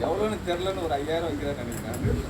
எவ்வளோன்னு தெரிலன்னு ஒரு 5000 வைக்கிறான்னு நினைக்கிறேன்.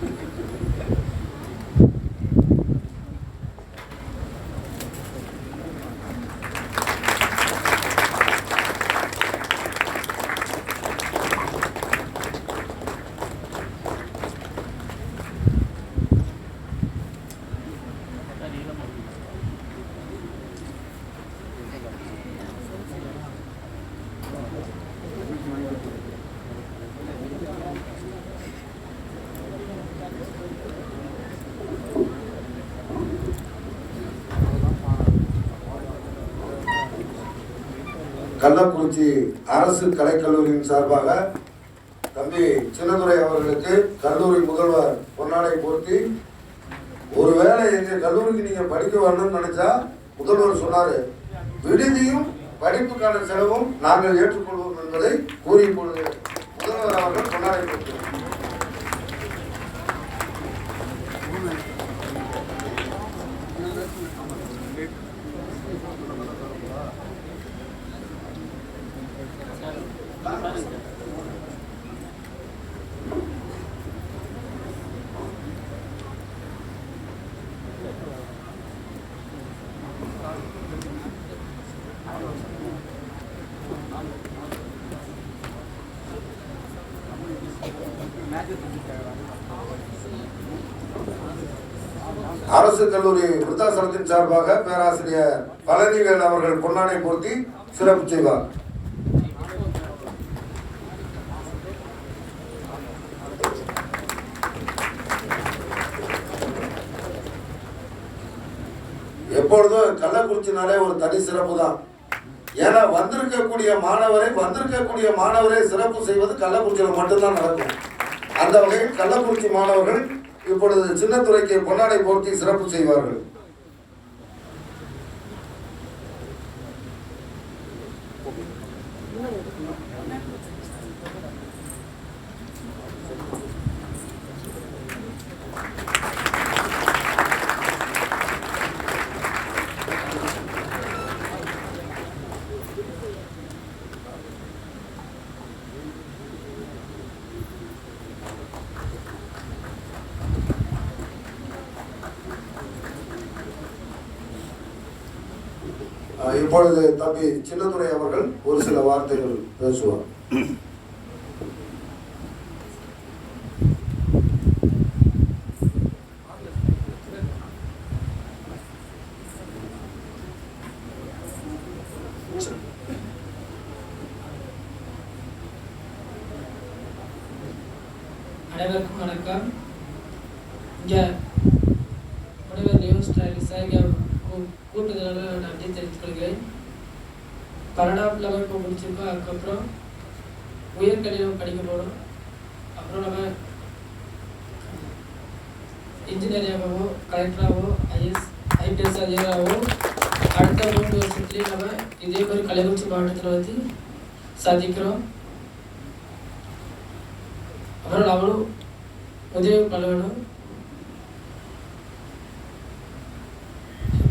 கள்ளக்குறிச்சி அரசு கலைக்கல்லூரியின் சார்பாக தம்பி சின்னதுரை அவர்களுக்கு கல்லூரி முதல்வர் பொன்னாடை போர்த்தி, ஒருவேளை எங்க கல்லூரிக்கு நீங்க படிக்க வரணும்னு நினைச்சா முதல்வர் சொன்னாரு, விடுதியும் படிப்புக்கான செலவும் நாங்கள் ஏற்றுக்கொள்வோம் என்பதை கூறி இப்பொழுது முதல்வர் அவர்கள் பொன்னாடை போர்த்தார். அரசு கல்லூரி விருத்தாசலத்தின் சார்பாக பேராசிரியர் பழனிவேல் அவர்கள் பொன்னாடை போர்த்தி சிறப்பு செய்வார். எப்பொழுதும் கள்ளக்குறிச்சினாலே ஒரு தனி சிறப்பு தான். ஏன்னா வந்திருக்கக்கூடிய மாணவரை சிறப்பு செய்வது கள்ளக்குறிச்சியில் மட்டும்தான் நடக்கும். அந்த வகையில் கள்ளக்குறிச்சி மாணவர்கள் இப்பொழுது சின்னத்துரைக்கு பொன்னாடை போர்த்தி சிறப்பு செய்வார்கள். இப்பொழுது தம்பி சின்னதுரை அவர்கள் ஒரு சில வார்த்தைகள் பேசுவார். அனைவருக்கும் வணக்கம். இங்கே முனைவர் நியூஸ் சார் கூட்டுதலால் நன்றி தெரிவித்துக் கொள்கிறேன். 12ஆம் லெவல் முடிச்சிருக்கோம். அதுக்கப்புறம் உயர்கல்வியில் படிக்க போகிறோம். அப்புறம் நம்ம இன்ஜினியரிங்காகவோ கலெக்டராகவோ ஐபிஎஸ் அதிகாரியாகவோ அடுத்த 3 வருஷத்துலேயே நம்ம இதே மாதிரி கள்ளக்குறிச்சி மாவட்டத்தில் வந்து சாதிக்கிறோம். அப்புறம் நம்மளும் உதவி பண்ண வேணும்.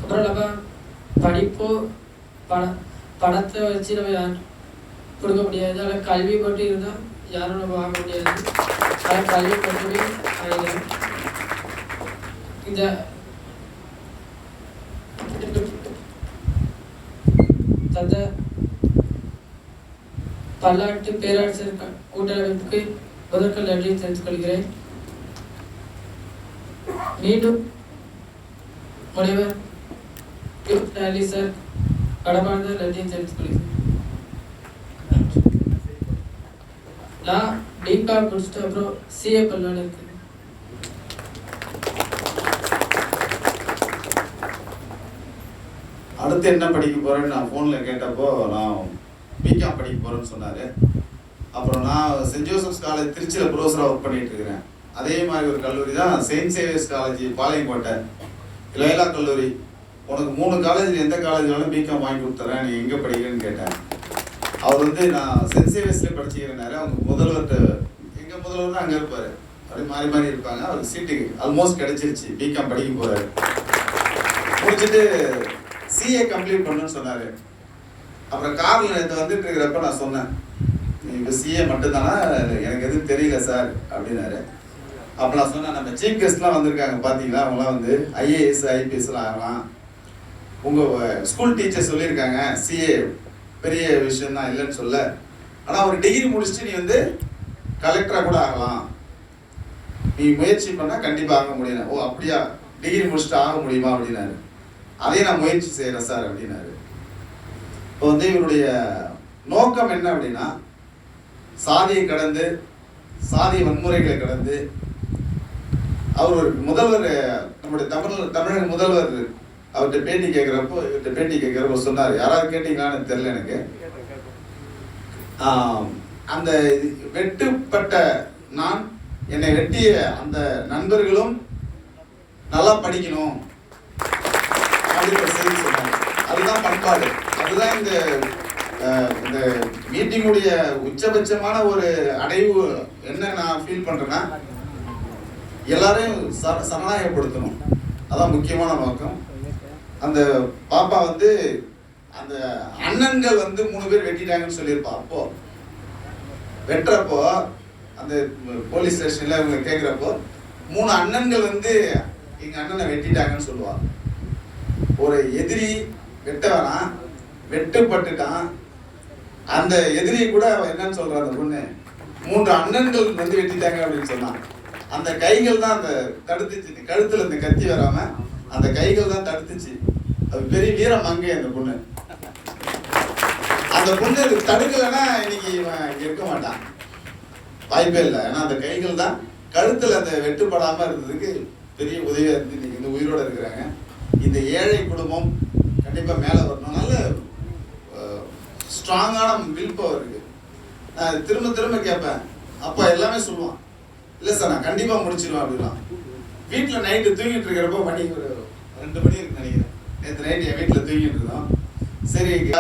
அப்புறம் நம்ம படிப்போ பணத்தை வச்சு நம்ம யாரும் கொடுக்க முடியாது. ஆனால் கல்வி மட்டும் இருந்தால் யாரும் நம்ம வாங்க முடியாது. ஆனால் கல்வி மட்டுமே ஆகிடும். இந்த தந்த பல்லாட்டு பேராட்சியர் கூட்டமைப்புக்கு முதற்கல் நன்றியை தெரிவித்துக் கொள்கிறேன். மீண்டும் முனைவர் சார் கடமார்ந்த நன்றியை தெரிவித்துக் கொள்கிறேன். நான் பிகாம் முடிச்சுட்டு அப்புறம் சிஏ பண்ணலான்னு இருக்கேன். அடுத்து என்ன படிக்க போகிறேன்னு நான் ஃபோனில் கேட்டப்போ நான் பிகாம் படிக்க போகிறேன்னு சொன்னார். அப்புறம் நான் சென்ட் ஜோசப்ஸ் காலேஜ் திருச்சியில் ப்ரொஃபஸராக ஒர்க் பண்ணிகிட்டு இருக்கிறேன். அதே மாதிரி ஒரு கல்லூரி தான் Saint Xavier's college Palayamkottai Loyola கல்லூரி. உனக்கு 3 காலேஜில் எந்த காலேஜ் வேணாலும் பிகாம் வாங்கி கொடுத்துறேன், நீ எங்கே படிக்கிறேன்னு கேட்டேன். அவர் வந்து நான் சென்ட் சேவியர்ஸ்லேயே படிச்சுக்கிறேன்னாரு. அவங்க முதல்வர்கிட்ட எங்கள் முதல்வர் தான் அங்கே இருப்பார், அப்படி மாறி மாறி இருப்பாங்க. அவருக்கு சீட்டு ஆல்மோஸ்ட் கிடச்சிருச்சு, பிகாம் படிக்க போகிறாரு. முடிச்சுட்டு சிஏ கம்ப்ளீட் பண்ணுன்னு சொன்னார். அப்புறம் காரில் நேற்று வந்துட்டு இருக்கிறப்ப நான் சொன்னேன், நீ இப்போ சிஏ மட்டும்தானா, எனக்கு எதுவும் தெரியல சார் அப்படின்னாரு. அப்போ நான் சொன்னேன், நம்ம சீஃப் கெஸ்ட்லாம் வந்திருக்காங்க பார்த்தீங்களா, அவங்களாம் வந்து ஐஏஎஸ் ஐபிஎஸ்லாம் ஆகலாம். உங்கள் ஸ்கூல் டீச்சர் சொல்லியிருக்காங்க சிஏ பெரிய விஷயம் தான் இல்லைன்னு சொல்ல, ஆனால் ஒரு டிகிரி முடிச்சுட்டு நீ வந்து கலெக்டராக கூட ஆகலாம், நீ முயற்சி பண்ணால் கண்டிப்பாக ஆக முடியும். ஓ அப்படியா, டிகிரி முடிச்சுட்டு ஆக முடியுமா அப்படின்னாரு. அதையும் நான் முயற்சி செய்கிறேன் சார் அப்படின்னாரு. இப்போ வந்து இவருடைய நோக்கம் என்ன அப்படின்னா, சாதியை கடந்து, சாதி வன்முறைகளை கடந்து, அவர் ஒரு முதல்வர், நம்முடைய தமிழக முதல்வர் அவர்கிட்ட பேட்டி கேட்குறப்போ சொன்னார், யாராவது கேட்டீங்களான்னு தெரியல எனக்கு, அந்த வெட்டுப்பட்ட நான், என்னை வெட்டிய அந்த நண்பர்களும் நல்லா படிக்கணும் அப்படின்ற செய்தி சொன்னாங்க. அதுதான் பண்பாடு. அதுதான் இந்த மீட்டிங்குடைய உச்சபட்சமான ஒரு அடைவு. என்ன நான் ஃபீல் பண்றேன்னா, எல்லாரையும் சரணாயப்படுத்தணும். அதான் முக்கியமான நோக்கம். அந்த பாப்பா வந்து அந்த அண்ணன்கள் வந்து 3 பேர் வெட்டிட்டாங்கன்னு சொல்லியிருப்பா. அப்போ வெட்டுறப்போ அந்த போலீஸ் ஸ்டேஷன்ல இவங்க கேட்குறப்போ 3 அண்ணன்கள் வந்து எங்க அண்ணனை வெட்டிட்டாங்கன்னு சொல்லுவா. ஒரு எதிரி வெட்ட வேணாம், வெட்டுப்பட்டுட்டான், அந்த எதிரியை கூட என்னன்னு சொல்ற அந்த பொண்ணு 3 அண்ணன்கள் வந்து வெட்டிட்டாங்க அப்படின்னு சொன்னான். அந்த கைகள் தான் அந்த தடுத்துச்சு, கழுத்துல இந்த கத்தி வராம அந்த கைகள் தான் தடுத்துச்சு. அது பெரிய வீரம் அங்கே அந்த பொண்ணு. அந்த பொண்ணு தடுக்கலைன்னா இன்னைக்கு இவன் இருக்க மாட்டான், வாய்ப்பே இல்லை. ஏன்னா அந்த கைகள் தான் கழுத்துல அந்த வெட்டுப்படாம இருந்ததுக்கு பெரிய உதவியா இருந்து இன்னைக்கு இந்த உயிரோட இருக்கிறாங்க. இந்த ஏழை குடும்பம் கண்டிப்பா மேல வரணும். நல்ல ஸ்ட்ராங்கான வில் பவர் இருக்கு. நான் திரும்ப திரும்ப கேட்பேன், அப்பா எல்லாமே சொல்லுவான், இல்லை சார் நான் கண்டிப்பா முடிச்சிடுவேன் அப்படின்னா. வீட்டில் நைட்டு தூங்கிட்டு இருக்கிறப்போ மணி ஒரு 2 மணி இருக்கு நினைக்கிறேன். நேற்று நைட்டு என் வீட்டில் தூங்கிட்டு இருந்தோம். சரி